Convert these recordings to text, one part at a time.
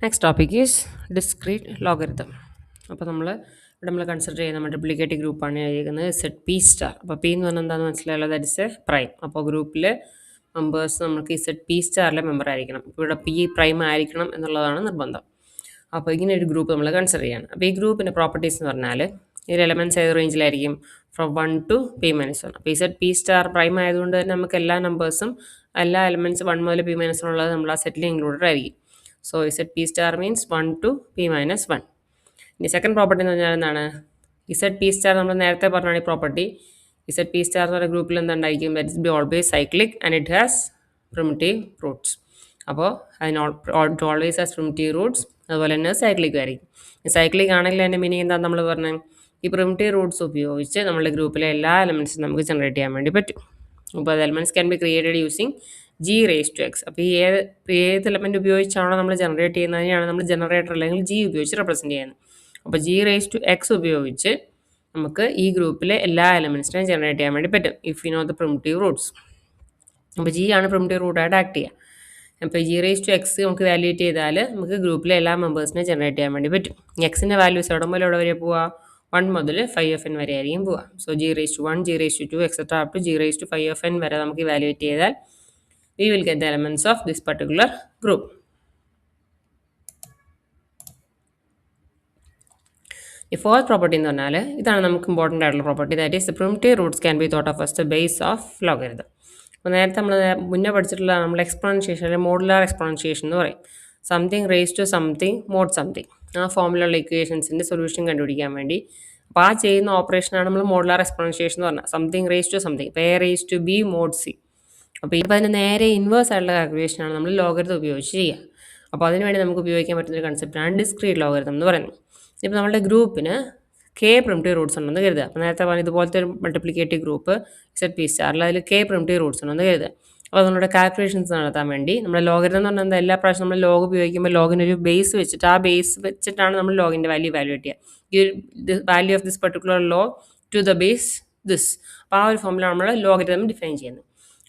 Next topic is discrete logarithm. അപ്പോൾ നമ്മൾ consider ചെയ്യുന്ന മൾട്ടിപ്ലിക്കേറ്റീവ് ഗ്രൂപ്പാണ് എഴുതിയിരിക്കുന്നത് സെറ്റ് പി സ്റ്റാർ. അപ്പോൾ പി എന്ന് പറഞ്ഞാൽ എന്താണെന്ന് മനസ്സിലായല്ലോ, ദാറ്റ് ഇസ് എ പ്രൈം. അപ്പോൾ ഗ്രൂപ്പിൽ മെമ്പേഴ്സ് നമുക്ക് ഈ സെറ്റ് പി സ്റ്റാറിലെ മെമ്പർ ആയിരിക്കണം. ഇപ്പോൾ ഇവിടെ പി പ്രൈം ആയിരിക്കണം എന്നുള്ളതാണ് നിർബന്ധം. അപ്പോൾ ഇങ്ങനെ ഒരു ഗ്രൂപ്പ് നമ്മൾ കൺസിഡർ ചെയ്യണം. അപ്പോൾ ഈ ഗ്രൂപ്പിൻ്റെ പ്രോപ്പർട്ടീസ് എന്ന് പറഞ്ഞാൽ ഇതിൽ എലമെൻറ്റ്സ് ഏത് റേഞ്ചിലായിരിക്കും, ഫ്രം 1 to p-1. അപ്പോൾ ഈ സെറ്റ് പി സ്റ്റാർ പ്രൈം ആയതുകൊണ്ട് തന്നെ നമുക്ക് എല്ലാ നമ്പേഴ്സും എല്ലാ എലമെൻറ്റ്സ് 1 മുതൽ p-1 ഉള്ളത് നമ്മൾ ആ സെറ്റിൽ ഇൻക്ലൂഡഡ് ആയിരിക്കും. So is set P star means 1 to p-1. ഇനി സെക്കൻഡ് പ്രോപ്പർട്ടി എന്ന് പറഞ്ഞാൽ എന്താണ്, ഇസെറ്റ് പി സ്റ്റാർ നമ്മൾ നേരത്തെ പറഞ്ഞാണ് ഈ പ്രോപ്പർട്ടി. ഇസെറ്റ് പി സ്റ്റാർ എന്ന് പറയുന്ന ഗ്രൂപ്പിൽ എന്താണ്ടായിരിക്കും, that is be always cyclic and it has primitive roots. അപ്പോൾ അതിന് ഓൾവേസ് ഹാസ് പ്രിമിറ്റീവ് റൂട്ട്സ്, അതുപോലെ തന്നെ സൈക്ലിക് ആയിരിക്കും. ഈ സൈക്ലിക് ആണെങ്കിൽ അതിൻ്റെ മീനിങ് എന്താണെന്ന് നമ്മൾ പറഞ്ഞത്, ഈ പ്രിമിറ്റീവ് റൂട്ട്സ് ഉപയോഗിച്ച് നമ്മുടെ ഗ്രൂപ്പിലെ എല്ലാ എലമെൻറ്റ്സും നമുക്ക് ജനറേറ്റ് ചെയ്യാൻ വേണ്ടി പറ്റും. അപ്പോൾ അത് elements can be created using g⁻x. അപ്പോൾ ഈ ഏത് എലമെൻറ്റ് ഉപയോഗിച്ചാണോ നമ്മൾ ജനറേറ്റ് ചെയ്യുന്നതിനെയാണ് നമ്മൾ ജനറേറ്റർ അല്ലെങ്കിൽ ജി ഉപയോഗിച്ച് റെപ്രസെൻറ്റ് ചെയ്യുന്നത്. അപ്പോൾ g⁻x ഉപയോഗിച്ച് നമുക്ക് ഈ ഗ്രൂപ്പിലെ എല്ലാ എലമെൻറ്റ്സിനെയും ജനറേറ്റ് ചെയ്യാൻ വേണ്ടി പറ്റും if you know the primitive roots. അപ്പോൾ ജി ആണ് പ്രിമിറ്റീവ് റൂട്ടായിട്ട് ആക്ട് ചെയ്യുക. അപ്പോൾ g⁻x നമുക്ക് വാല്യൂറ്റ് ചെയ്താൽ നമുക്ക് ഗ്രൂപ്പിലെ എല്ലാ മെമ്പേഴ്സിനെ ജനറേറ്റ് ചെയ്യാൻ വേണ്ടി പറ്റും. എക്സിൻ്റെ വാല്യൂസ് എവിടെ മുതൽ എവിടെ വരെ പോവുക, 1 മുതൽ 5n വരെ ആയിരിക്കും പോവുക. So g⁻1, g⁻2 etcetera up to g⁻5n വരെ നമുക്ക് വാല്യൂറ്റ് ചെയ്താൽ we will get the elements of this particular group. ഈ ഫോർത്ത് പ്രോപ്പർട്ടി എന്ന് പറഞ്ഞാൽ ഇതാണ് നമുക്ക് ഇമ്പോർട്ടൻ്റ് ആയിട്ടുള്ള property, that is the primitive Roots can be thought of as the base of logarithm. അപ്പോൾ നേരത്തെ നമ്മൾ മുന്നേ പഠിച്ചിട്ടുള്ള നമ്മൾ എക്സ്പോണൻഷിയേഷൻ അല്ലെങ്കിൽ മോഡുലാർ എക്സ്പോണൻഷിയേഷൻ എന്ന് പറയും. Something raise to something mod something, ആ ഫോമിലുള്ള ഇക്വേഷൻസിൻ്റെ സൊല്യൂഷൻ കണ്ടുപിടിക്കാൻ വേണ്ടി അപ്പോൾ ആ ചെയ്യുന്ന ഓപ്പറേഷനാണ് നമ്മൾ മോഡുലാർ എക്സ്പോണൻഷിയേഷൻ എന്ന് പറഞ്ഞാൽ. സംതിങ് റേസ് ടു സംതിങ്, ഇപ്പോൾ A raise to B mod C. അപ്പോൾ ഇപ്പോൾ അതിന് നേരെ ഇൻവേഴ്സ് ആയിട്ടുള്ള കാൽക്കുലേഷനാണ് നമ്മൾ ലോഗരിതം ഉപയോഗിച്ച് ചെയ്യുക. അപ്പോൾ അതിനുവേണ്ടി നമുക്ക് ഉപയോഗിക്കാൻ പറ്റുന്നൊരു കൺസെപ്റ്റാണ് ഡിസ്ക്രീറ്റ് ലോഗരിതം എന്ന് പറയുന്നത്. ഇപ്പോൾ നമ്മുടെ ഗ്രൂപ്പിന് k പ്രിമിറ്റീവ് റൂട്ട്സ് ഉണ്ടെന്ന് കരുതുക. അപ്പോൾ നേരത്തെ പറഞ്ഞ ഇതുപോലത്തെ ഒരു മൾട്ടിപ്ലിക്കേറ്റീവ് ഗ്രൂപ്പ് സെറ്റ് പി സ്റ്റാറിൽ അതിൽ k പ്രിമിറ്റീവ് റൂട്ട്സ് ഉണ്ടെന്ന് കരുതുക. അപ്പോൾ നമ്മുടെ കാൽക്കുലേഷൻസ് നടത്താൻ വേണ്ടി നമ്മുടെ ലോഗരിതം എന്ന് പറഞ്ഞാൽ എല്ലാ പ്രാവശ്യം നമ്മൾ ലോഗ് ഉപയോഗിക്കുമ്പോൾ ലോഗിനൊരു ബേസ് വെച്ചിട്ട് ആ ബേസ് വെച്ചിട്ടാണ് നമ്മൾ ലോഗിൻ്റെ വാല്യൂ വാല്യൂറ്റ് ചെയ്യുക. ഈ value of this particular log to the base this. അപ്പോൾ ആ ഒരു ഫോമിലാണ് നമ്മൾ ലോഗരിതം ഡിഫൈൻ ചെയ്യുന്നത്.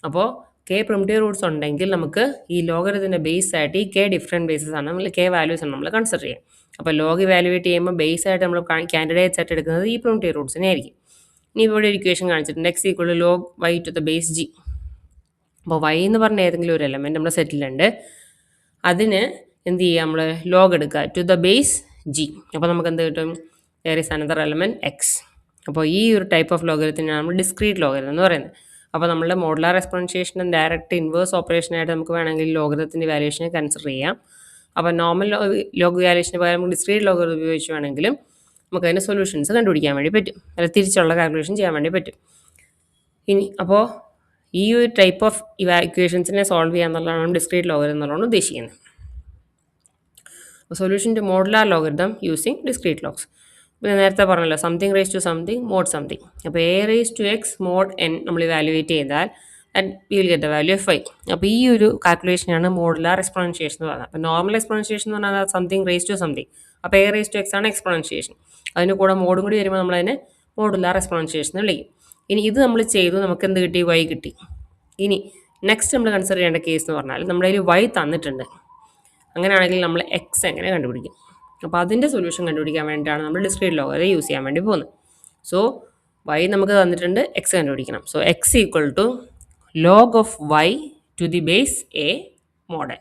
അപ്പോൾ k പ്രിമിറ്റീവ് റൂട്ട്സ് ഉണ്ടെങ്കിൽ നമുക്ക് ഈ ലോഗരിതത്തിൻ്റെ ബേസ് ആയിട്ട് ഈ k ഡിഫറെൻറ്റ് ബേസസ് ആണ്, നമ്മൾ k വാല്യൂസ് ആണ് നമ്മൾ കൺസിഡർ ചെയ്യുക. അപ്പോൾ ലോഗ് വാല്യൂവേറ്റ് ചെയ്യുമ്പോൾ ബേസ് ആയിട്ട് നമ്മൾ കാൻഡിഡേറ്റ്സ് ആയിട്ട് എടുക്കുന്നത് ഈ പ്രിമിറ്റീവ് റൂട്ട്സിനെ ആയിരിക്കും. ഇനി ഇവിടെ ഒരു ഇക്വേഷൻ കാണിച്ചിട്ടുണ്ട്, x equal log y to the base g. അപ്പോൾ y എന്ന് പറഞ്ഞ ഏതെങ്കിലും ഒരു എലമെൻറ്റ് നമ്മുടെ സെറ്റിലുണ്ട്, അതിന് എന്ത് ചെയ്യുക, നമ്മൾ ലോഗ് എടുക്കുക ടു ദ ബേസ് g. അപ്പോൾ നമുക്ക് എന്ത് കിട്ടും, there is another element x. അപ്പോൾ ഈ ഒരു ടൈപ്പ് ഓഫ് ലോഗരിതത്തിനാണ് നമ്മൾ ഡിസ്ക്രീറ്റ് ലോഗരിതം എന്ന് പറയുന്നത്. അപ്പോൾ നമ്മുടെ മോഡുലാർ എക്സ്പോണൻഷിയേഷനും ഡയറക്റ്റ് ഇൻവേഴ്സ് ഓപ്പറേഷനായിട്ട് നമുക്ക് വേണമെങ്കിൽ ലോഗരിതത്തിൻ്റെ വാല്യൂഷനെ കൺസിഡർ ചെയ്യാം. അപ്പോൾ നോർമൽ ലോഗ് വാല്യൂഷന് പകരം നമുക്ക് ഡിസ്ക്രീറ്റ് ലോഗരിതം ഉപയോഗിച്ച് വേണമെങ്കിലും നമുക്ക് അതിൻ്റെ സൊല്യൂഷൻസ് കണ്ടുപിടിക്കാൻ വേണ്ടി പറ്റും, അല്ല തിരിച്ചുള്ള കാൽക്കുലേഷൻ ചെയ്യാൻ വേണ്ടി പറ്റും. ഇനി അപ്പോൾ ഈ ഒരു ടൈപ്പ് ഓഫ് ഇക്വേഷൻസിനെ സോൾവ് ചെയ്യുക എന്നുള്ളതാണ് ഡിസ്ക്രീറ്റ് ലോഗരിതം എന്നുള്ളതാണ് ഉദ്ദേശിക്കുന്നത്. അപ്പോൾ solution to modular logarithm using discrete logs. പിന്നെ നേരത്തെ പറഞ്ഞല്ലോ something raise to something mod something. അപ്പോൾ A raise to X mod N നമ്മൾ ഇവാലുവേറ്റ് ചെയ്താൽ we will get the value of 5. അപ്പോൾ ഈ ഒരു കാൽക്കുലേഷനാണ് മോഡുലാർ എക്സ്പോണൻഷിയേഷൻ എന്ന് പറയുന്നത്. അപ്പോൾ നോർമൽ എക്സ്പോണൻഷിയേഷൻ എന്ന് പറഞ്ഞാൽ സംതിങ് റേസ് ടു സംതിങ്. അപ്പോൾ എ റേസ് ടു എക്സ് ആണ് എക്സ്പോണൻഷിയേഷൻ. അതിന് കൂടെ മോഡും കൂടി വരുമ്പോൾ നമ്മളതിനെ മോഡുലാർ എക്സ്പോണൻഷിയേഷൻ എന്ന് വിളിക്കും. ഇനി ഇത് നമ്മൾ ചെയ്തു, നമുക്ക് എന്ത് കിട്ടി, y കിട്ടി. ഇനി നെക്സ്റ്റ് നമ്മൾ കൺസിഡർ ചെയ്യേണ്ട കേസ് എന്ന് പറഞ്ഞാൽ നമ്മുടെ കയ്യിൽ y തന്നിട്ടുണ്ട്, അങ്ങനെയാണെങ്കിൽ നമ്മൾ എക്സ് എങ്ങനെ കണ്ടുപിടിക്കും. അപ്പോൾ അതിൻ്റെ സൊല്യൂഷൻ കണ്ടുപിടിക്കാൻ വേണ്ടിയിട്ടാണ് നമ്മൾ ഡിസ്ക്രീറ്റ് ലോഗരിതം യൂസ് ചെയ്യാൻ വേണ്ടി പോകുന്നത്. സോ y നമുക്ക് തന്നിട്ടുണ്ട്, എക്സ് കണ്ടുപിടിക്കണം. So X equal to log of y to the base A mod n.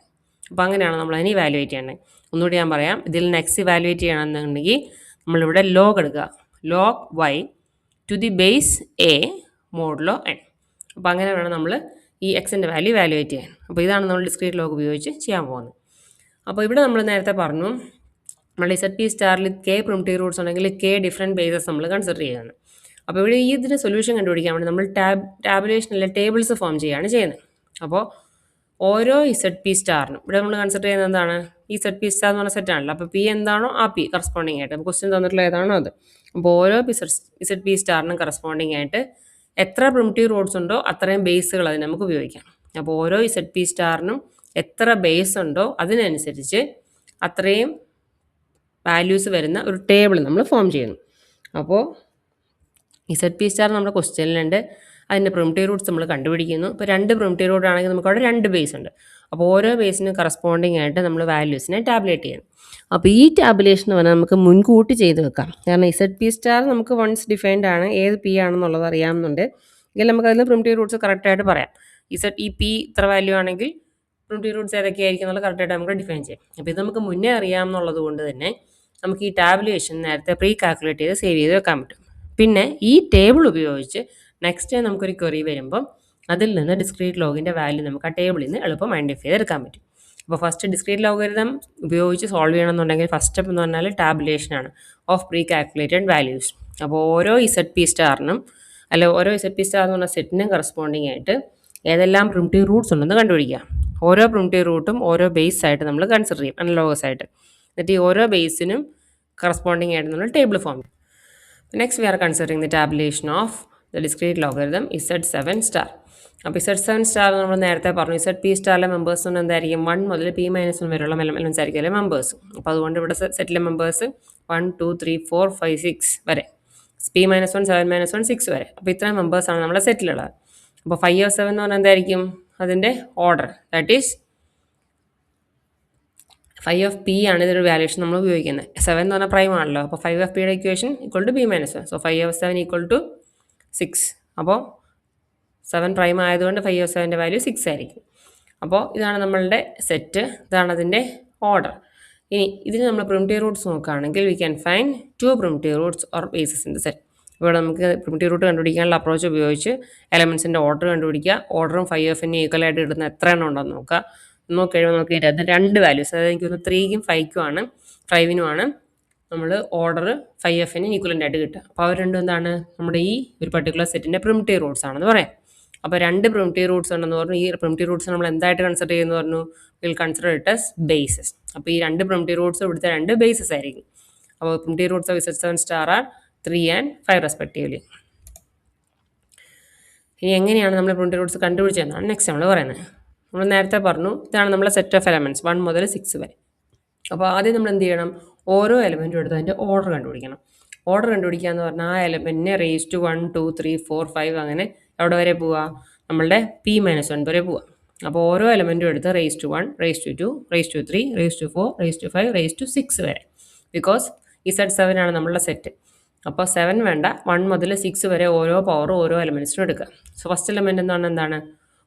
അപ്പോൾ അങ്ങനെയാണ് നമ്മൾ അതിനെ ഇവാലുവേറ്റ് ചെയ്യേണ്ടത്. ഒന്നുകൂടി ഞാൻ പറയാം, ഇതിൽ നിന്ന് എക്സ് ഇവാലുവേറ്റ് ചെയ്യണമെന്നുണ്ടെങ്കിൽ നമ്മളിവിടെ ലോഗ് എടുക്കുക, log y to the base A modulo n. അപ്പോൾ അങ്ങനെ വേണം നമ്മൾ ഈ എക്സിൻ്റെ വാല്യൂ ഇവാലുവേറ്റ് ചെയ്യാൻ. അപ്പോൾ ഇതാണ് നമ്മൾ ഡിസ്ക്രീറ്റ് ലോഗ് ഉപയോഗിച്ച് ചെയ്യാൻ പോകുന്നത്. അപ്പോൾ ഇവിടെ നമ്മൾ നേരത്തെ പറഞ്ഞു, നമ്മൾ സെറ്റ് പി സ്റ്റാറിൽ k പ്രിമിറ്റീവ് റൂട്ട്സ് ഉണ്ടെങ്കിൽ k ഡിഫറെൻറ്റ് ബേസസ് നമ്മൾ കൺസിഡർ ചെയ്യുന്നത്. അപ്പോൾ ഇവിടെ ഈ ഇതിന് സൊല്യൂഷൻ കണ്ടുപിടിക്കാൻ വേണ്ടി നമ്മൾ ടാബുലേഷനിലെ ടേബിൾസ് ഫോം ചെയ്യുകയാണ് ചെയ്യുന്നത്. അപ്പോൾ ഓരോ ഇസെറ്റ് പി സ്റ്റാറിനും ഇവിടെ നമ്മൾ കൺസിഡർ ചെയ്യുന്നത് എന്താണ്, ഈ സെറ്റ് പി സ്റ്റാർ എന്ന് പറഞ്ഞ സെറ്റാണല്ലോ. അപ്പോൾ പി എന്താണോ ആ പി കറസ്പോണ്ടിങ് ആയിട്ട് ക്വസ്റ്റ്യൻ തന്നിട്ടുള്ള ഏതാണോ അത്. അപ്പോൾ ഓരോ ഇസെറ്റ് പി സ്റ്റാറിനും കറസ്പോണ്ടിങ് ആയിട്ട് എത്ര പ്രിമിറ്റീവ് റൂട്ട്സ് ഉണ്ടോ അത്രയും ബേസുകൾ അതിന് നമുക്ക് ഉപയോഗിക്കാം. അപ്പോൾ ഓരോ ഇസെറ്റ് പി സ്റ്റാറിനും എത്ര ബേസ് ഉണ്ടോ അതിനനുസരിച്ച് അത്രയും വാല്യൂസ് വരുന്ന ഒരു ടേബിൾ നമ്മൾ ഫോം ചെയ്യുന്നു. അപ്പോൾ ഇസെറ്റ് പി സ്റ്റാർ നമ്മുടെ ക്വസ്റ്റ്യനിലുണ്ട്, അതിൻ്റെ പ്രിമിറ്റീവ് റൂട്ട്സ് നമ്മൾ കണ്ടുപിടിക്കുന്നു. ഇപ്പോൾ 2 പ്രിമിറ്റീവ് റൂട്ട് ആണെങ്കിൽ നമുക്ക് അവിടെ 2 ബേസ് ഉണ്ട്. അപ്പോൾ ഓരോ ബേസിനും കറസ്പോണ്ടിങ് ആയിട്ട് നമ്മൾ വാല്യൂസിനെ ടാബുലേറ്റ് ചെയ്യണം. അപ്പോൾ ഈ ടാബുലേഷൻ എന്ന് പറഞ്ഞാൽ നമുക്ക് മുൻകൂട്ടി ചെയ്ത് വെക്കാം. കാരണം ഇസഡ് പി സ്റ്റാർ നമുക്ക് വൺസ് ഡിഫൈൻഡ് ആണ്, ഏത് പി ആണെന്നുള്ളത് അറിയാമെന്നുണ്ട്. എങ്കിൽ നമുക്ക് അതിൽ പ്രിമിറ്റീവ് റൂട്ട്സ് കറക്റ്റായിട്ട് പറയാം. ഇസഡ് ഈ പി ഇത്ര വാല്യൂ ആണെങ്കിൽ പ്രിമിറ്റീവ് റൂട്ട്സ് ഏതൊക്കെയായിരിക്കും എന്നുള്ളത് കറക്റ്റായിട്ട് നമുക്ക് ഡിഫൈൻ ചെയ്യാം. അപ്പോൾ ഇത് നമുക്ക് മുന്നേ അറിയാമെന്നുള്ളത് കൊണ്ട് തന്നെ നമുക്ക് ഈ ടാബുലേഷൻ നേരത്തെ പ്രീ കാൽക്കുലേറ്റ് ചെയ്ത് സേവ് ചെയ്ത് വെക്കാൻ പറ്റും. പിന്നെ ഈ ടേബിൾ ഉപയോഗിച്ച് നെക്സ്റ്റ് ടൈം നമുക്കൊരു ക്വറി വരുമ്പം അതിൽ നിന്ന് ഡിസ്ക്രീറ്റ് ലോഗിൻ്റെ വാല്യൂ നമുക്ക് ആ ടേബിളിൽ നിന്ന് എളുപ്പം ഐഡൻറ്റിഫൈ ചെയ്തെടുക്കാൻ പറ്റും. അപ്പോൾ ഫസ്റ്റ് ഡിസ്ക്രീറ്റ് ലോഗരിതം ഉപയോഗിച്ച് സോൾവ് ചെയ്യണമെന്നുണ്ടെങ്കിൽ ഫസ്റ്റ് സ്റ്റെപ്പ് എന്ന് പറഞ്ഞാൽ ടാബുലേഷനാണ് ഓഫ് പ്രീ കാൽക്കുലേറ്റഡ് വാല്യൂസ്. അപ്പോൾ ഓരോ ഇസഡ് പി സ്റ്റാറിനും ഓരോ ഇസഡ് പി സ്റ്റാർ എന്ന് പറഞ്ഞ സെറ്റിനും കറസ്പോണ്ടിങ് ആയിട്ട് ഏതെല്ലാം പ്രിമിറ്റീവ് റൂട്ട്സ് ഉണ്ടെന്ന് കണ്ടുപിടിക്കുക. ഓരോ പ്രിമിറ്റീവ് റൂട്ടും ഓരോ ബേസ് ആയിട്ട് നമ്മൾ കൺസിഡർ ചെയ്യും, അനലോഗസ് ആയിട്ട്. എന്നിട്ട് ഈ ഓരോ ബേസിനും കറസ്പോണ്ടിങ് ആയിട്ട് നമ്മൾ ടേബിൾ ഫോം ചെയ്യും. Next we R considering the tabulation of the discrete logarithm Z7 star. അപ്പോൾ Z7 സ്റ്റാർ നമ്മൾ നേരത്തെ പറഞ്ഞു, ഇസഡ് പി സ്റ്റാറിലെ മെമ്പേഴ്സ് എന്തായിരിക്കും 1 മുതൽ P-1 വരെയുള്ള എലമെൻറ്റ്സ് ആയിരിക്കും മെമ്പേഴ്സ്. അപ്പോൾ അതുകൊണ്ട് ഇവിടെ സെറ്റിലെ മെമ്പേഴ്സ് 1 2 3 4 5 6 വരെ, P-1 7 1 6 വരെ. അപ്പോൾ ഇത്രയും മെമ്പേഴ്സാണ് നമ്മുടെ സെറ്റിലുള്ളത്. അപ്പോൾ 5 of 7 എന്ന് പറഞ്ഞാൽ എന്തായിരിക്കും അതിൻ്റെ order, that is 5 of P ആണ് ഇതൊരു വാല്യൂഷൻ നമ്മൾ ഉപയോഗിക്കുന്നത്. 7 എന്ന് പറഞ്ഞാൽ പ്രൈം ആണല്ലോ, അപ്പോൾ 5 of Pയുടെ equation equal to P-1. So 5 of 7 equal to 6. അപ്പോൾ 7 പ്രൈം ആയതുകൊണ്ട് 5 of 7ൻ്റെ വാല്യൂ 6 ആയിരിക്കും. അപ്പോൾ ഇതാണ് നമ്മളുടെ സെറ്റ്, ഇതാണ് അതിൻ്റെ ഓർഡർ. ഇനി ഇതിന് നമ്മൾ പ്രിമിറ്റീവ് റൂട്ട്സ് നോക്കുകയാണെങ്കിൽ we can find 2 primitive Roots or bases in the set. ഇവിടെ നമുക്ക് പ്രിമിറ്റീവ് റൂട്ട് കണ്ടുപിടിക്കാനുള്ള അപ്രോച്ച് ഉപയോഗിച്ച് എലമെൻസിൻ്റെ ഓർഡർ കണ്ടുപിടിക്കുക. ഓർഡറും 5Fന് ഈക്വലായിട്ട് കിട്ടുന്ന എത്ര എണ്ണം ഉണ്ടെന്ന് നോക്കുക. നോക്കിക്കഴിയുമ്പോൾ നോക്കിയിട്ട് അതിന് 2 വാല്യൂസ്, അതായത് എനിക്ക് തോന്നുന്നു 3ക്കും 5ക്കുമാണ് 5നുമാണ് നമ്മൾ ഓർഡർ 5Fന് ഈക്വലൻ്റ് ആയിട്ട് കിട്ടുക. അപ്പോൾ അവർ രണ്ടും എന്താണ് നമ്മുടെ ഈ ഒരു പർട്ടിക്കുലർ സെറ്റിൻ്റെ പ്രിമിറ്റീവ് റൂട്ട്സ് ആണെന്ന് പറയാം. അപ്പോൾ 2 പ്രിമിറ്റീവ് റൂട്ട്സ് ഉണ്ടെന്ന് പറഞ്ഞു. ഈ പ്രിമിറ്റീവ് റൂട്ട്സ് നമ്മൾ എന്തായിട്ട് കൺസിഡർ ചെയ്യുന്നു പറഞ്ഞു, will consider it as bases. അപ്പോൾ ഈ 2 പ്രിമിറ്റീവ് റൂട്ട്സ് ഇവിടുത്തെ 2 ബേസസ് ആയിരിക്കും. അപ്പോൾ primitive roots of Z7 star are 3 and 5 respectively. ഇനി എങ്ങനെയാണ് നമ്മൾ പ്രിമിറ്റീവ് റൂട്ട്സ് കണ്ടുപിടിച്ചതെന്നാണ് നെക്സ്റ്റ് നമ്മൾ പറയുന്നത്. നമ്മൾ നേരത്തെ പറഞ്ഞു ഇതാണ് നമ്മളെ സെറ്റ് ഓഫ് എലമെൻറ്റ്സ് 1 മുതൽ 6 വരെ. അപ്പോൾ ആദ്യം നമ്മൾ എന്ത് ചെയ്യണം, ഓരോ എലമെൻറ്റും എടുത്ത് അതിൻ്റെ ഓർഡർ കണ്ടുപിടിക്കണം. ഓർഡർ കണ്ടുപിടിക്കുക എന്ന് പറഞ്ഞാൽ ആ എലമെൻറ്റിനെ റേസ് ടു 1 2 3 4 5 അങ്ങനെ എവിടെ വരെ പോവുക, നമ്മളുടെ P-1 വരെ പോവുക. അപ്പോൾ ഓരോ എലമെൻറ്റും എടുത്ത് raise to 1 raise to 2 raise to 3 raise to 4 raise to 5 raise to 6 വരെ. ബിക്കോസ് Z7 ആണ് നമ്മളുടെ സെറ്റ്. അപ്പോൾ 7 വേണ്ട, 1 മുതൽ 6 വരെ ഓരോ പവറും ഓരോ എലമെൻറ്റ്സിനും എടുക്കുക. സോ ഫസ്റ്റ് എലമെൻറ്റ് എന്താണ്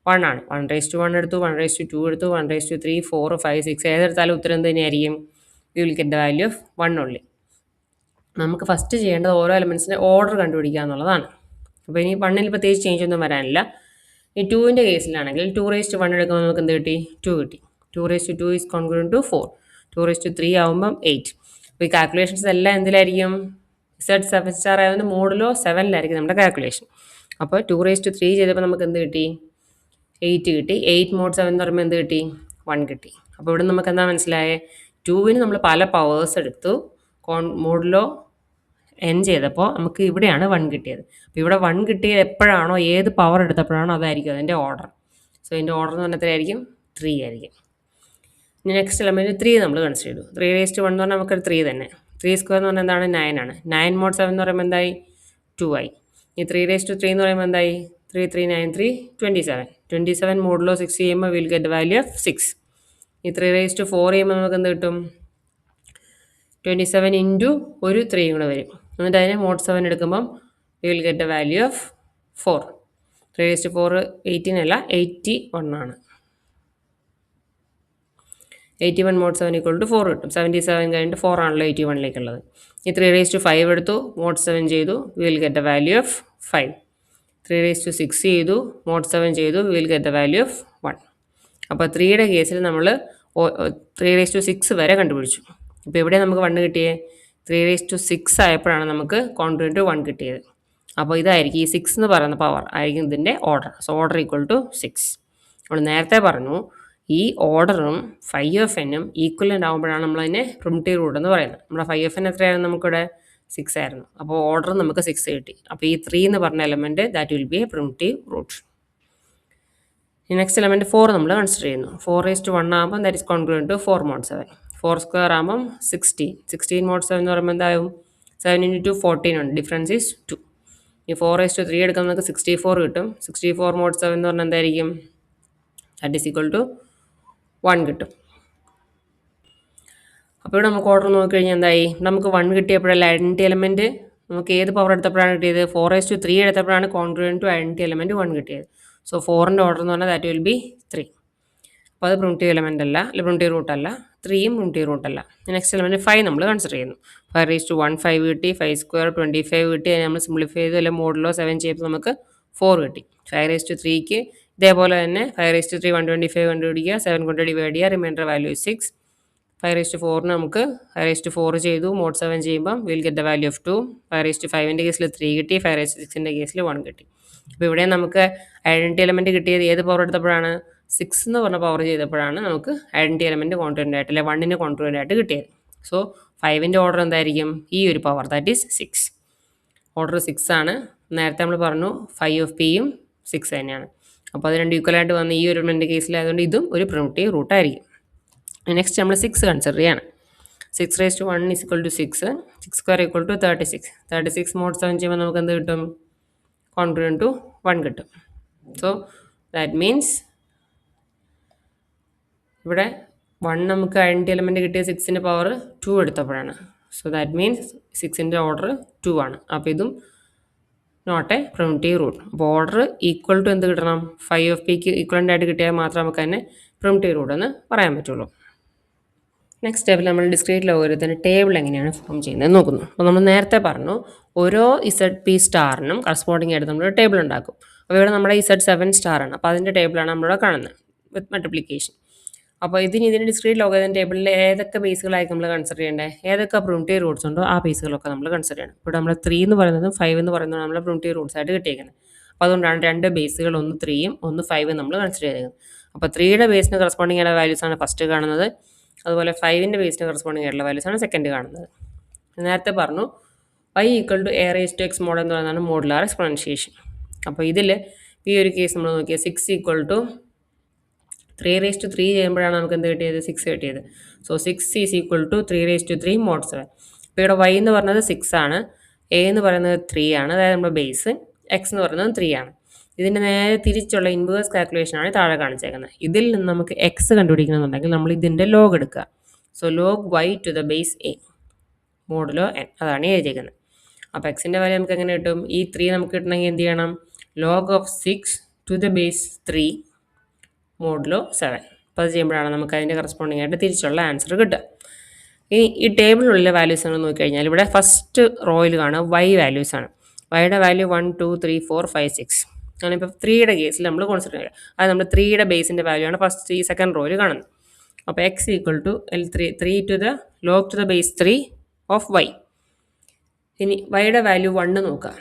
1 ആണ്. 1 റേസ് ടു 1 എടുത്തു, 1 റേസ് ടു 2 എടുത്തു, 1 റേസ് ടു 3 4 5 6 ഏതെടുത്താലും ഉത്തരം തന്നെയായിരിക്കും. You will get the value of 1 only. നമുക്ക് ഫസ്റ്റ് ചെയ്യേണ്ടത് ഓരോ എലമെൻറ്റ്സിൻ്റെ ഓർഡർ കണ്ടുപിടിക്കുക എന്നുള്ളതാണ്. അപ്പോൾ ഇനി 1ൽ പ്രത്യേകിച്ച് ചേഞ്ച് ഒന്നും വരാനില്ല. ഈ 2ൻ്റെ കേസിലാണെങ്കിൽ 2 റേസ് ടു 1 എടുക്കുമ്പോൾ നമുക്ക് എന്ത് കിട്ടി, 2 കിട്ടി. 2 raise to 2 is congruent to 4. 2 raise to 3 ആകുമ്പം 8. അപ്പോൾ ഈ കാൽക്കുലേഷൻസ് എല്ലാം എന്തിലായിരിക്കും, Z7 സ്റ്റാർ ആയതുകൊണ്ട് മോഡിലോ 7ലായിരിക്കും നമ്മുടെ കാൽക്കുലേഷൻ. അപ്പോൾ 2 റേസ് ടു 3 ചെയ്തപ്പോൾ നമുക്ക് എന്ത് കിട്ടി, 8 കിട്ടി. 8 mod 7 എന്ന് പറയുമ്പോൾ എന്ത് കിട്ടി, 1 കിട്ടി. അപ്പോൾ ഇവിടെ നമുക്ക് എന്താ മനസ്സിലായേ, 2ന് നമ്മൾ പല പവേഴ്സ് എടുത്തു, മോഡിലോ n ചെയ്തപ്പോൾ നമുക്ക് ഇവിടെയാണ് 1 കിട്ടിയത്. അപ്പോൾ ഇവിടെ 1 കിട്ടിയത് എപ്പോഴാണോ, ഏത് പവർ എടുത്തപ്പോഴാണോ അതായിരിക്കും അതിൻ്റെ ഓർഡർ. സോ ഇതിൻ്റെ ഓർഡർ എന്ന് പറഞ്ഞാൽ 3 ആയിരിക്കും. ഇനി നെക്സ്റ്റ് എലമെൻറ്റ് 3 നമ്മൾ കൺസിഡർ ചെയ്തു. 3 റേസ് ടു 1 എന്ന് പറഞ്ഞാൽ നമുക്കൊരു 3 തന്നെ. 3 സ്ക്വയർ എന്ന് പറഞ്ഞാൽ എന്താണ് 9 ആണ്. 9 mod 7 എന്ന് പറയുമ്പോൾ എന്തായി 2 ആയി. ഈ 3 റേസ് ടു 3 എന്ന് പറയുമ്പോൾ എന്തായി 3 3 9 3 27. 27 മോഡിലോ 6 ചെയ്യുമ്പോൾ വിൽ ഗെറ്റ് വാല്യൂ ഓഫ് 6. ഈ 3 റേസ് ടു 4 ചെയ്യുമ്പോൾ നമുക്ക് എന്ത് കിട്ടും, 27 ഇൻറ്റു ഒരു 3 കൂടെ വരും. എന്നിട്ട് അതിനെ mod 7 എടുക്കുമ്പം we will get a value of 4. 3 raise to 4 18 അല്ല 81 ആണ്. 81 mod 7 ഈക്വൽ ടു 4 കിട്ടും. 77 കഴിഞ്ഞിട്ട് 4 ആണല്ലോ 81ലേക്കുള്ളത്. ഈ 3 റേസ് ടു 5 എടുത്തു, mod 7 ചെയ്തു, we will get a value of 5. 3 raise to 6 ചെയ്തു, mod 7 ചെയ്തു, we will get a value of 1. അപ്പോൾ 3യുടെ കേസിൽ നമ്മൾ 3 റേസ് ടു 6 വരെ കണ്ടുപിടിച്ചു. ഇപ്പോൾ ഇവിടെ നമുക്ക് 1 കിട്ടിയേ 3 റേസ് ടു 6 ആയപ്പോഴാണ് നമുക്ക് കോൺഗ്രുവൻ്റ് ടു 1 കിട്ടിയത്. അപ്പോൾ ഇതായിരിക്കും ഈ 6 എന്ന് പറയുന്ന പവർ ആയിരിക്കും ഇതിൻ്റെ order. So order equal to 6. നമ്മൾ നേരത്തെ പറഞ്ഞു ഈ ഓർഡറും 5Fനും ഈക്വലൻ്റ് ആകുമ്പോഴാണ് നമ്മളതിനെ പ്രിമിറ്റീവ് റൂട്ട് എന്ന് പറയുന്നത്. നമ്മുടെ 5Fന് എത്രയായിരുന്നു, നമുക്കിവിടെ 6 ആയിരുന്നു. അപ്പോൾ ഓർഡർ നമുക്ക് 6 കിട്ടി. അപ്പോൾ ഈ 3 എന്ന് പറഞ്ഞ element that will be a primitive root. ഈ നെക്സ്റ്റ് എലമെൻറ്റ് 4 നമ്മൾ കൺസിഡർ ചെയ്യുന്നു. 4 റേസ് ടു 1 ആകുമ്പോൾ that is congruent to 4 mod 7. 4 square ആകുമ്പം 16. 16 mod 7 എന്ന് പറയുമ്പോൾ എന്താകും 7 ഇൻറ്റു 2 14 ഉണ്ട്. Difference is 2. ഈ 4 റേസ് ടു 3 എടുക്കുമ്പോൾ നമുക്ക് 64 കിട്ടും. 64 mod 7 എന്ന് പറഞ്ഞാൽ എന്തായിരിക്കും, ദാറ്റ് ഈസ് ഈക്വൽ ടു 1 കിട്ടും. അപ്പോൾ ഇവിടെ നമുക്ക് ഓർഡർ നോക്കിക്കഴിഞ്ഞാൽ എന്തായി, നമുക്ക് 1 കിട്ടിയപ്പോഴല്ല ഐഡൻറ്റി എലമെൻറ്റ് നമുക്ക് ഏത് പവർ എടുത്തപ്പോഴാണ് കിട്ടിയത്, 4:3 എടുത്തപ്പോഴാണ് കോൺഗ്രുവൻറ്റ് ടു ഐഡൻറ്റി എലമെൻറ്റ് 1 കിട്ടിയത്. സോ 4ൻ്റെ ഓർഡർ എന്ന് പറഞ്ഞാൽ ദാറ്റ് വിൽ ബി 3. അപ്പോൾ അത് പ്രിമിറ്റീവ് എലമെൻ്റ് അല്ല, അല്ല പ്രിമിറ്റീവ് റൂട്ട് അല്ല, 3യും പ്രിമിറ്റീവ് റൂട്ട് അല്ല. നെക്സ്റ്റ് എലമെൻറ്റ് 5 നമ്മൾ കൺസിഡർ ചെയ്യുന്നു. 5:1 5 കിട്ടി, 5² 25 കിട്ടി, അതിന് നമ്മൾ സിംപ്ലിഫൈ ചെയ്ത് അല്ലെങ്കിൽ മോഡലോ 7 ചെയ്യുമ്പോൾ നമുക്ക് 4 കിട്ടി. 5:3ക്ക് ഇതേപോലെ തന്നെ 5:3 125 കണ്ടുപിടിക്കുക, 7 കൊണ്ട് ഡിവൈഡ് ചെയ്യുക, റിമൈൻഡർ വാല്യൂ 6. 5:4 നമുക്ക് 5:4 ചെയ്തു, മോഡ് 7 ചെയ്യുമ്പോൾ will get the value of 2. 5:5ൻ്റെ കേസിൽ 3 കിട്ടി, 5:6ൻ്റെ കേസിൽ 1 കിട്ടി. അപ്പോൾ ഇവിടെ നമുക്ക് ഐഡൻറ്റി എലമെൻറ്റ് കിട്ടിയത് ഏത് പവർ എടുത്തപ്പോഴാണ്, 6 എന്ന് പറഞ്ഞ പവർ ചെയ്തപ്പോഴാണ് നമുക്ക് ഐഡൻറ്റി എലമെൻറ്റ് കോൺട്രുവൻ്റ് ആയിട്ട് അല്ലെ 1ന് കോൺട്രുവൻ്റ് ആയിട്ട് കിട്ടിയത്. സോ 5ൻ്റെ ഓർഡർ എന്തായിരിക്കും, ഈ ഒരു പവർ ദാറ്റ് ഈസ് 6. ഓർഡർ 6 ആണ്. നേരത്തെ നമ്മൾ പറഞ്ഞു 5 ഓഫ് പിയും 6 തന്നെയാണ്. അപ്പോൾ അത് രണ്ട് ഈക്വലായിട്ട് വന്ന് ഈ ഒരു എലമെൻറ്റ് കേസിലായതുകൊണ്ട് ഇതും ഒരു പ്രിമിറ്റീവ് റൂട്ടായിരിക്കും. നെക്സ്റ്റ് നമ്മൾ 6 കൺസിഡർ ചെയ്യാണ്. 6:1 is equal to 6. 6² equal to 36. 36 mod 7 ചെയ്യുമ്പോൾ നമുക്ക് എന്ത് കിട്ടും, കോൺട്രുവൻ്റ് ടു 1 കിട്ടും. സോ ദാറ്റ് മീൻസ് ഇവിടെ 1 നമുക്ക് ഐഡൻറ്റി എലമെൻറ്റ് കിട്ടിയ 6ൻ്റെ പവർ 2 എടുത്തപ്പോഴാണ്. സോ ദാറ്റ് മീൻസ് 6ൻ്റെ ഓർഡർ 2 ആണ്. അപ്പോൾ ഇതും നോട്ട് എ പ്രിമിറ്റീവ് റൂട്ട്. അപ്പോൾ ഓർഡർ ഈക്വൽ ടു എന്ത് കിട്ടണം, 5 ഓഫ് പിക്ക് ഈക്വലൻ്റ് ആയിട്ട് കിട്ടിയാൽ മാത്രം നമുക്ക് തന്നെ പ്രിമിറ്റീവ് റൂട്ട് എന്ന് പറയാൻ പറ്റുള്ളൂ. നെക്സ്റ്റ് സ്റ്റെപ്പിൽ നമ്മൾ ഡിസ്ക്രീറ്റ് ലോഗരിതത്തിൻ്റെ ടേബിൾ എങ്ങനെയാണ് ഫോം ചെയ്യുന്നത് നോക്കുന്നു. അപ്പോൾ നമ്മൾ നേരത്തെ പറഞ്ഞു ഓരോ ZP*നും കറസ്പോണ്ടിങ് ആയിട്ട് നമ്മൾ ടേബിൾ ഉണ്ടാക്കും. അപ്പോൾ ഇവിടെ നമ്മുടെ Z7 ആണ്. അപ്പോൾ അതിൻ്റെ ടേബിളാണ് നമ്മളിവിടെ കാണുന്നത് വിത്ത് മൾട്ടിപ്ലിക്കേഷൻ. അപ്പോൾ ഇതിന് ഡിസ്ക്രീറ്റ് ലോഗരിതം ടേബിളിൽ ഏതൊക്കെ ബേസുകളായിരിക്കും നമ്മൾ കൺസിഡർ ചെയ്യേണ്ടത്, ഏതൊക്കെ പ്രിമിറ്റീവ് റൂട്ട്സ് ഉണ്ടോ ആ ബേസുകളൊക്കെ നമ്മൾ കൺസിഡർ ചെയ്യണം. ഇവിടെ നമ്മൾ 3 എന്ന് പറയുന്നതും 5 എന്ന് പറയുന്നതും നമ്മൾ പ്രിമിറ്റീവ് റൂട്ട്സ് ആയിട്ട് കിട്ടിയിരിക്കുന്നത്. അപ്പോൾ അതുകൊണ്ടാണ് രണ്ട് ബേസുകൾ, ഒന്ന് 3യും ഒന്ന് 5 നമ്മൾ കൺസിഡർ ചെയ്തത്. അപ്പോൾ 3യുടെ ബേസിന് കറസ്പോണ്ടിങ് ആയിട്ടുള്ള വാല്യൂസാണ് ഫസ്റ്റ് കാണുന്നത്, അതുപോലെ 5ൻ്റെ ബേസിന് കറസ്പോണ്ടിങ് ആയിട്ടുള്ള വാല്യൂസാണ് സെക്കൻഡ് കാണുന്നത്. നേരത്തെ പറഞ്ഞു y equal to a⁻x mode എന്ന് പറയുന്നതാണ് മോഡുലാർ എക്സ്പോണൻഷിയേഷൻ. അപ്പോൾ ഇതിൽ ഈ ഒരു കേസ് നമ്മൾ നോക്കിയാൽ 6 ഈക്വൽ ടു 3⁻3 ചെയ്യുമ്പോഴാണ് നമുക്ക് എന്ത് കിട്ടിയത്, 6 കിട്ടിയത്. So 6 is equal to 3⁻3 mod 7. അപ്പോൾ ഇവിടെ y എന്ന് പറയുന്നത് 6 ആണ്, a എന്ന് പറയുന്നത് 3 ആണ്, അതായത് നമ്മുടെ ബേസ്, x എന്ന് പറയുന്നത് 3 ആണ്. ഇതിൻ്റെ നേരെ തിരിച്ചുള്ള ഇൻവേഴ്സ് കാൽക്കുലേഷനാണ് താഴെ കാണിച്ചേക്കുന്നത്. ഇതിൽ നിന്ന് നമുക്ക് x കണ്ടുപിടിക്കണമെന്നുണ്ടെങ്കിൽ നമ്മൾ ഇതിൻ്റെ ലോഗ് എടുക്കുക. So log y to the base a modulo n, അതാണ് എഴുതിയിരിക്കുന്നത്. അപ്പോൾ എക്സിൻ്റെ വാല്യൂ നമുക്ക് എങ്ങനെ കിട്ടും, ഈ 3 നമുക്ക് കിട്ടണമെങ്കിൽ എന്ത് ചെയ്യണം, log of 6 to the base 3 modulo 7. അപ്പോൾ അത് ചെയ്യുമ്പോഴാണ് നമുക്ക് അതിൻ്റെ കറസ്പോണ്ടിങ് ആയിട്ട് തിരിച്ചുള്ള ആൻസർ കിട്ടുക. ഇനി ഈ ടേബിളിലുള്ള വാല്യൂസ് നമ്മൾ നോക്കിക്കഴിഞ്ഞാൽ ഇവിടെ ഫസ്റ്റ് റോയിൽ കാണുക y വാല്യൂസാണ്. വൈയുടെ വാല്യൂ 1 2 3 4 5 6 ആണ്. ഇപ്പോൾ 3യുടെ കേസിൽ നമ്മൾ കോൺസിഡർ ചെയ്യുക, അത് നമ്മൾ 3യുടെ ബേസിൻ്റെ വാല്യൂ ആണ് ഫസ്റ്റ് ഈ സെക്കൻഡ് റോയിൽ കാണുന്നത്. അപ്പോൾ x equal to L3 to the log to the base 3 of y. ഇനി വൈയുടെ വാല്യൂ 1 നോക്കുക.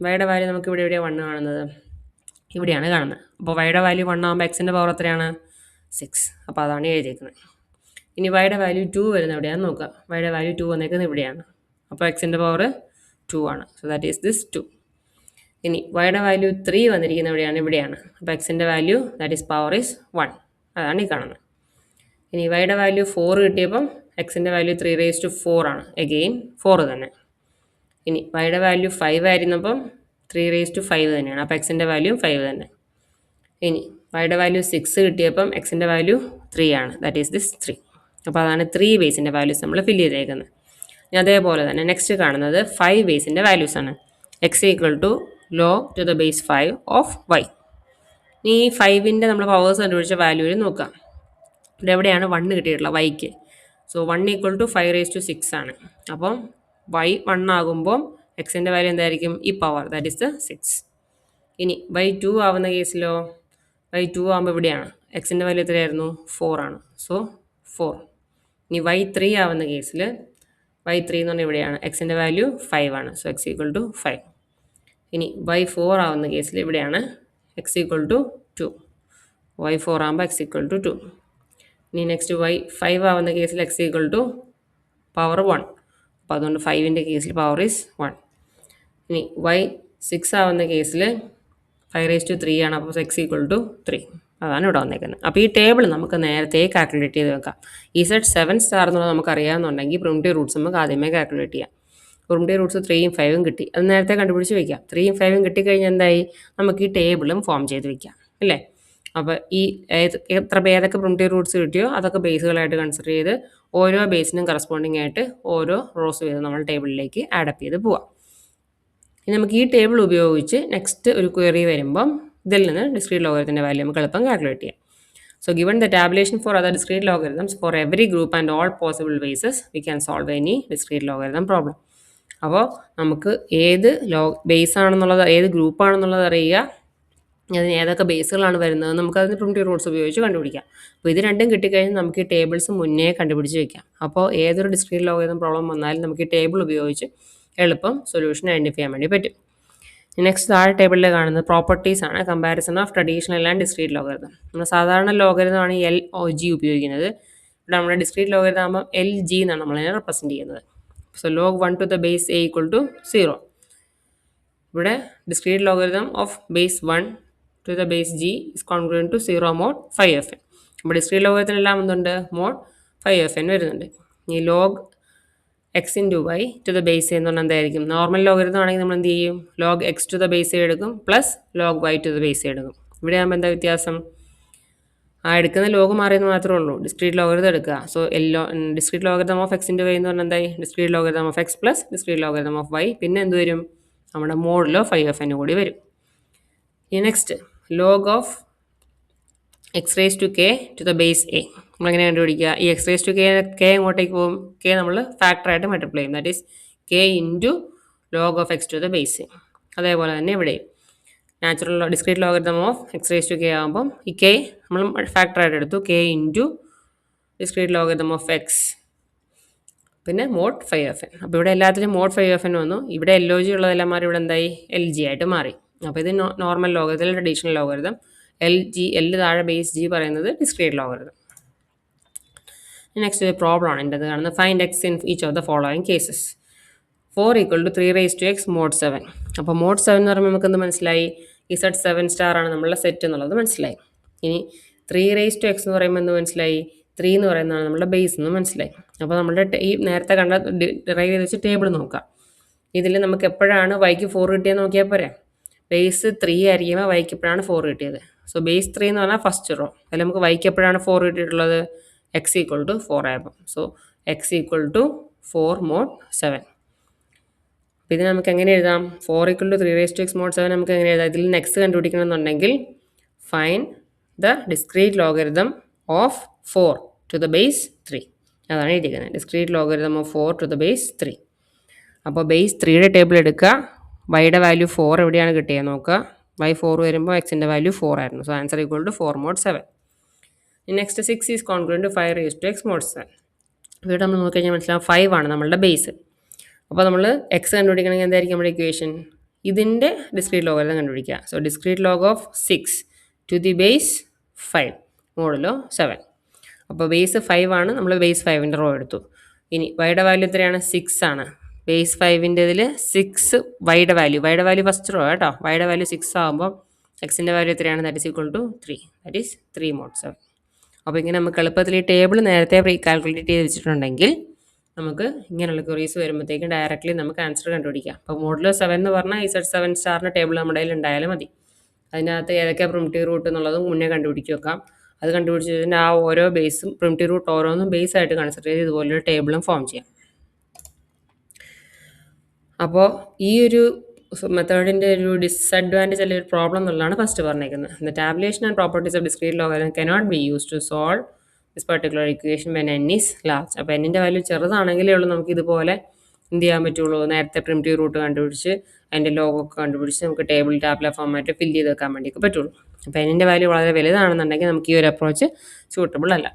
വൈയുടെ വാല്യൂ നമുക്ക് ഇവിടെ എവിടെയാണ് 1 കാണുന്നത്, ഇവിടെയാണ് കാണുന്നത്. അപ്പോൾ വൈയുടെ വാല്യൂ 1 ആകുമ്പോൾ എക്സിൻ്റെ പവർ എത്രയാണ്, 6. അപ്പോൾ അതാണ് എഴുതിയിരിക്കുന്നത്. ഇനി വൈയുടെ വാല്യൂ 2 വരുന്നത് എവിടെയാണെന്ന് നോക്കുക. വൈയുടെ വാല്യൂ 2 വന്നേക്കുന്നത് ഇവിടെയാണ്. അപ്പോൾ എക്സിൻ്റെ പവർ 2 ആണ്. So that is this 2. ഇനി വൈയുടെ വാല്യൂ 3 വന്നിരിക്കുന്നത് എവിടെയാണ്, ഇവിടെയാണ്. അപ്പോൾ എക്സിൻ്റെ value that is power is 1, അതാണ് ഈ കാണുന്നത്. ഇനി വൈയുടെ വാല്യൂ 4 കിട്ടിയപ്പം എക്സിൻ്റെ വാല്യൂ 3⁻4 ആണ്, എഗെയിൻ 4 തന്നെ. ഇനി വൈയുടെ വാല്യൂ 5 ആയിരുന്നപ്പം 3⁻5 തന്നെയാണ്, അപ്പോൾ എക്സിൻ്റെ വാല്യൂ 5 തന്നെ. ഇനി വൈയുടെ വാല്യൂ 6 കിട്ടിയപ്പം എക്സിൻ്റെ വാല്യൂ 3 ആണ്, ദാറ്റ് ഈസ് ദിസ് 3. അപ്പോൾ അതാണ് 3 ബേസിൻ്റെ വാല്യൂസ് നമ്മൾ ഫില്ല് ചെയ്തേക്കുന്നത്. ഇനി അതേപോലെ തന്നെ നെക്സ്റ്റ് കാണുന്നത് 5 ബേസിൻ്റെ വാല്യൂസാണ്. X equal to log to the base 5 of Y. ഇനി ഈ 5ൻ്റെ നമ്മൾ പവേഴ്സ് കണ്ടുപിടിച്ച വാല്യൂവിൽ നോക്കാം. ഇവിടെ എവിടെയാണ് 1 കിട്ടിയിട്ടുള്ളത് വൈക്ക്. സോ 1 ഈക്വൽ ടു 5⁻6 ആണ്. അപ്പം y 1 ആകുമ്പോൾ എക്സിൻ്റെ വാല്യൂ എന്തായിരിക്കും, ഈ പവർ ദാറ്റ് ഈസ് ദ 6. ഇനി y 2 ആവുന്ന കേസിലോ, y 2 ആകുമ്പോൾ ഇവിടെയാണ്, എക്സിൻ്റെ വാല്യൂ എത്രയായിരുന്നു, 4 ആണ്. സോ 4. ഇനി y 3 ആവുന്ന കേസിൽ y 3 എന്ന് പറഞ്ഞാൽ ഇവിടെയാണ്, എക്സിൻ്റെ വാല്യൂ 5 ആണ്. So x equal to 5. ഇനി y 4 ആവുന്ന കേസിൽ ഇവിടെയാണ്, x ഈക്വൽ ടു 2. y 4 ആകുമ്പോൾ x ഈക്വൽ ടു 2. ഇനി നെക്സ്റ്റ് y 5 ആവുന്ന കേസിൽ x ഈക്വൽ ടു പവർ 1. അപ്പോൾ അതുകൊണ്ട് 5ൻ്റെ കേസിൽ പവർ ഈസ് 1. ഇനി y 6 ആവുന്ന കേസിൽ 5⁻3 ആണ്, അപ്പോൾ x ഈക്വൽ ടു 3. അതാണ് ഇവിടെ വന്നേക്കുന്നത്. അപ്പോൾ ഈ ടേബിൾ നമുക്ക് നേരത്തെ കാൽക്കുലേറ്റ് ചെയ്ത് വെക്കാം. Z7 എന്നുള്ളത് നമുക്ക് അറിയാമെന്നുണ്ടെങ്കിൽ പ്രിമിറ്റീവ് റൂട്ട്സ് നമുക്ക് ആദ്യമേ കാൽക്കുലേറ്റ് ചെയ്യാം. പ്രിമിറ്റീവ് റൂട്ട്സ് 3യും 5ഉം കിട്ടി, അത് നേരത്തെ കണ്ടുപിടിച്ച് വയ്ക്കാം. 3യും 5ഉം കിട്ടിക്കഴിഞ്ഞാൽ എന്തായി, നമുക്ക് ഈ ടേബിളും ഫോം ചെയ്ത് വയ്ക്കാം അല്ലേ. അപ്പോൾ ഈ ഏതൊക്കെ പ്രിമിറ്റീവ് റൂട്ട്സ് കിട്ടിയോ അതൊക്കെ ബേസുകളായിട്ട് കൺസിഡർ ചെയ്ത് ഓരോ ബേസിനും കറസ്പോണ്ടിങ് ആയിട്ട് ഓരോ റോസ് വീതം നമ്മൾ ടേബിളിലേക്ക് ആഡപ്പ് ചെയ്ത് പോവാം. ഇനി നമുക്ക് ഈ ടേബിൾ ഉപയോഗിച്ച് നെക്സ്റ്റ് ഒരു ക്വയറി വരുമ്പം ഇതിൽ നിന്ന് ഡിസ്ക്രീറ്റ് ലോഗരിതത്തിൻ്റെ വാല്യൂ നമുക്ക് എളുപ്പം കാൽക്കുലേറ്റ് ചെയ്യാം. So given the tabulation for other discrete logarithms for every group and all possible bases, we can solve any discrete logarithm problem. അപ്പോൾ നമുക്ക് ഏത് ബേസ് ആണെന്നുള്ളത് ഏത് ഗ്രൂപ്പ് ആണെന്നുള്ളത് അറിയുക, അതിന് ഏതൊക്കെ ബേസുകളാണ് വരുന്നത് നമുക്ക് അതിന് പ്രിമിറ്റീവ് റൂട്ട്സ് ഉപയോഗിച്ച് കണ്ടുപിടിക്കാം. അപ്പോൾ ഇത് രണ്ടും കിട്ടിക്കഴിഞ്ഞാൽ നമുക്ക് ഈ ടേബിൾസ് മുന്നേ കണ്ടുപിടിച്ച് വെക്കാം. അപ്പോൾ ഏതൊരു ഡിസ്ക്രീറ്റ് ലോഗരിതം പ്രോബ്ലം വന്നാലും നമുക്ക് ഈ ടേബിൾ ഉപയോഗിച്ച് എളുപ്പം സൊല്യൂഷൻ ഐഡൻറ്റിഫൈ ചെയ്യാൻ വേണ്ടി പറ്റും. നെക്സ്റ്റ് താഴെ ടേബിളിൽ കാണുന്നത് പ്രോപ്പർട്ടീസ് ആണ്, comparison of traditional and discrete logarithm. നമ്മൾ സാധാരണ ലോഗരിതമാണ് LOG ഉപയോഗിക്കുന്നത്. ഇവിടെ നമ്മുടെ ഡിസ്ക്രീറ്റ് ലോഗരിതം ആകുമ്പോൾ LG എന്നാണ് നമ്മളതിനെ റെപ്രസെൻറ്റ് ചെയ്യുന്നത്. So log 1 to the base a equal to 0. ഇവിടെ discrete logarithm of base 1 to the base g is congruent to 0 mod 5fn. അപ്പോൾ ഡിസ്ക്രീറ്റ് ലോഗരിതത്തിനെല്ലാം എന്തുണ്ട്, mod 5fn വരുന്നുണ്ട്. ഈ log x into y to the base എന്ന് പറഞ്ഞാൽ എന്തായിരിക്കും, normal logarithm ആണെങ്കിൽ നമ്മൾ എന്ത് ചെയ്യും, log x to the base എടുക്കും plus log y to the base എടുക്കും. ഇവിടെ ആകുമ്പോൾ എന്താ വ്യത്യാസം, ആ എടുക്കുന്ന ലോഗ് മാറിയെന്ന് മാത്രമേ ഉള്ളൂ. ഡിസ്ക്രീറ്റ് ലോഗരിതം എടുക്കുക. So discrete logarithm of X into Y എന്ന് പറഞ്ഞാൽ എന്തായി, discrete logarithm of X plus discrete logarithm of Y, പിന്നെ എന്ത് വരും, നമ്മുടെ മോഡിലോ 5fn കൂടി വരും. ഇനി next log of X raise to K to the base A നമ്മളെങ്ങനെ കണ്ടുപിടിക്കുക, ഈ എക്സ് റേസ് ടു കെ എങ്ങോട്ടേക്ക് പോകും, കെ നമ്മൾ ഫാക്ടറായിട്ട് മൾട്ടിപ്ലൈ ചെയ്യും, that is K into log of X to the base A. അതേപോലെ തന്നെ ഇവിടെയും natural discrete logarithm of X raise to K ആകുമ്പം ഈ കെ നമ്മൾ ഫാക്ടറായിട്ട് എടുത്തു, K into discrete logarithm of X പിന്നെ മോഡ് 5fn. അപ്പോൾ ഇവിടെ എല്ലാത്തിലും മോഡ് 5fn വന്നു. ഇവിടെ LOG ഉള്ളതെല്ലാം മാറി ഇവിടെ എന്തായി, LG ആയിട്ട് മാറി. അപ്പോൾ ഇത് normal logarithm, traditional logarithm. L താഴെ ബേസ് G പറയുന്നത് ഡിസ്ക്രീറ്റ് ലോഗരിതം. നെക്സ്റ്റ് പ്രോബ്ലം ആണ് എൻ്റെ കാണുന്നത്. Find X in each of the following cases. 4 equal to 3 raised to x mod 7. അപ്പോൾ mod 7 എന്ന് പറയുമ്പോൾ നമുക്ക് എന്ത് മനസ്സിലായി, Z7 സ്റ്റാർ ആണ് നമ്മളുടെ സെറ്റ് എന്നുള്ളത് മനസ്സിലായി. ഇനി 3 raised to x എന്ന് പറയുമ്പോൾ എന്ത് മനസ്സിലായി, 3 എന്ന് പറയുന്നതാണ് നമ്മുടെ ബേസ് എന്ന് മനസ്സിലായി. അപ്പോൾ നമ്മുടെ ഈ നേരത്തെ കണ്ട ഡിറൈവ് ചെയ്ത് വെച്ച് ടേബിൾ നോക്കാം. ഇതിൽ നമുക്ക് എപ്പോഴാണ് വൈക്ക് 4 കിട്ടിയെന്ന് നോക്കിയാൽ പോരെ, ബേസ് 3 ആയിരിക്കുമ്പോൾ വൈക്ക് എപ്പോഴാണ് 4 കിട്ടിയത്. സോ ബേസ് 3 എന്ന് പറഞ്ഞാൽ ഫസ്റ്റ് റോ, അതിൽ നമുക്ക് വൈക്ക് എപ്പോഴാണ് 4 കിട്ടിയിട്ടുള്ളത്, x ഈക്വൽ ടു 4 ആയപ്പോൾ. So x equal to 4 mod 7. അപ്പോൾ ഇത് നമുക്ക് എങ്ങനെ എഴുതാം, 4 equal to 3 raised to x mod 7 നമുക്ക് എങ്ങനെ എഴുതാം, ഇതിൽ നെക്സ്റ്റ് കണ്ടുപിടിക്കണമെന്നുണ്ടെങ്കിൽ find the discrete logarithm of 4 to the base 3 അതാണ് എഴുതിയിരിക്കുന്നത്, discrete logarithm of 4 to the base 3. അപ്പോൾ ബേസ് 3യുടെ ടേബിൾ എടുക്കുക, വൈയുടെ വാല്യൂ 4 എവിടെയാണ് കിട്ടിയത് നോക്കുക, y 4 വരുമ്പോൾ എക്സിൻ്റെ വാല്യൂ 4 ആയിരുന്നു. So answer equal to 4 mod 7. Next 6 is congruent to 5 raised to x mod 7. ഇവിടെ നമ്മൾ നോക്കിക്കഴിഞ്ഞാൽ മനസ്സിലാവും 5 ആണ് നമ്മളുടെ ബേസ്. അപ്പോൾ നമ്മൾ എക്സ് കണ്ടുപിടിക്കണമെങ്കിൽ എന്തായിരിക്കും നമ്മുടെ ഇക്വേഷൻ, ഇതിൻ്റെ ഡിസ്ക്രീറ്റ് ലോഗരിതം കണ്ടുപിടിക്കുക. So discrete log of 6 to the base 5 modulo 7. അപ്പോൾ ബേസ് 5 ആണ്, നമ്മൾ ബേസ് 5ൻ്റെ റോ എടുത്തു. ഇനി വൈയുടെ വാല്യൂ എത്രയാണ്, 6 ആണ്. ബേസ് 5ൻ്റെ ഇതിൽ 6 വൈയുടെ വാല്യൂ ഫസ്റ്റ് റോ കേട്ടോ, വൈയുടെ വാല്യൂ 6 ആകുമ്പോൾ എക്സിൻ്റെ വാല്യൂ എത്രയാണ്, that is equal to 3, that is 3 mod 7. അപ്പോൾ ഇങ്ങനെ നമുക്ക് എളുപ്പത്തിൽ ഈ ടേബിൾ നേരത്തെ കാൽക്കുലേറ്റ് ചെയ്ത് വെച്ചിട്ടുണ്ടെങ്കിൽ നമുക്ക് ഇങ്ങനെയുള്ള ക്വറീസ് വരുമ്പോഴത്തേക്കും ഡയറക്റ്റ്ലി നമുക്ക് ആൻസർ കണ്ടുപിടിക്കാം. അപ്പോൾ മോഡുലോ 7 എന്ന് പറഞ്ഞാൽ Z7 സ്റ്റാറിൻ്റെ ടേബിൾ നമ്മുടെ കയ്യിൽ ഉണ്ടായാലും മതി. അതിനകത്ത് ഏതൊക്കെ പ്രിമിറ്റീവ് റൂട്ട് എന്നുള്ളതും മുന്നേ കണ്ടുപിടിച്ച് വെക്കാം. അത് കണ്ടുപിടിച്ചതിൻ്റെ ആ ഓരോ ബേസും പ്രിമിറ്റീവ് റൂട്ട് ഓരോന്നും ബേസ് ആയിട്ട് കൺസിഡർ ചെയ്ത് ഇതുപോലൊരു ടേബിളും ഫോം ചെയ്യാം. അപ്പോൾ ഈ ഒരു മെത്തേഡിൻ്റെ ഒരു ഡിസഡ്വാൻറ്റേജ് അല്ലെങ്കിൽ ഒരു പ്രോബ്ലം എന്നുള്ളതാണ് ഫസ്റ്റ് പറഞ്ഞേക്കുന്നത്. The tabulation and properties of discrete logarithm cannot be use to solve this particular equation when n is large. അപ്പോൾ എന്നിൻ്റെ വാല്യൂ ചെറുതാണെങ്കിലേ ഉള്ളൂ നമുക്ക് ഇതുപോലെ എന്ത് ചെയ്യാൻ പറ്റുള്ളൂ, നേരത്തെ പ്രിമിറ്റീവ് റൂട്ട് കണ്ടുപിടിച്ച് അതിൻ്റെ ലോഗൊക്കെ കണ്ടുപിടിച്ച് നമുക്ക് ടേബിൾ ടാബ്ല ഫോമായിട്ട് ഫില്ല് ചെയ്ത് വെക്കാൻ വേണ്ടിയൊക്കെ പറ്റുള്ളൂ. അപ്പോൾ എന്നിൻ്റെ വാല്യൂ വളരെ വലുതാണെന്നുണ്ടെങ്കിൽ നമുക്ക് ഈ ഒരു അപ്രോച്ച് സ്യൂട്ടബിൾ അല്ല.